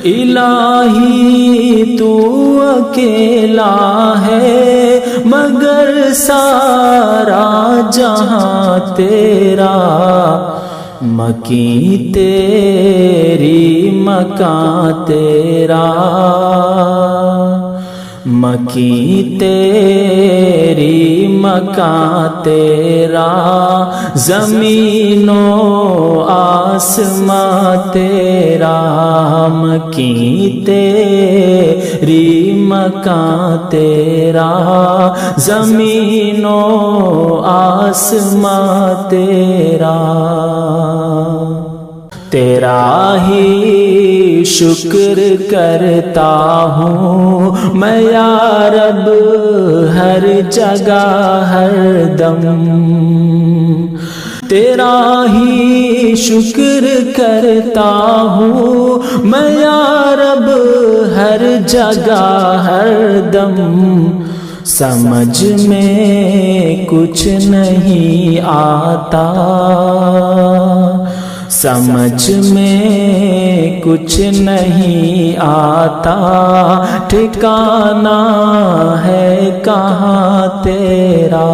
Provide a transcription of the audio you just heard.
الہی تو اکیلا ہے مگر سارا جہاں تیرا، مکیں تیری مکان تیرا، مکیں تیری مکان تیرا، زمین و آسمان تیرا، مکیں تیری مکان تیرا، زمین و آسمان تیرا، تیرا ہی شکر کرتا ہوں میں یا رب ہر جگہ ہر دم، تیرا ہی شکر کرتا ہوں میں یا رب ہر جگہ ہر دم، سمجھ میں کچھ نہیں آتا، سمجھ میں کچھ نہیں آتا، ٹھکانہ ہے کہاں تیرا۔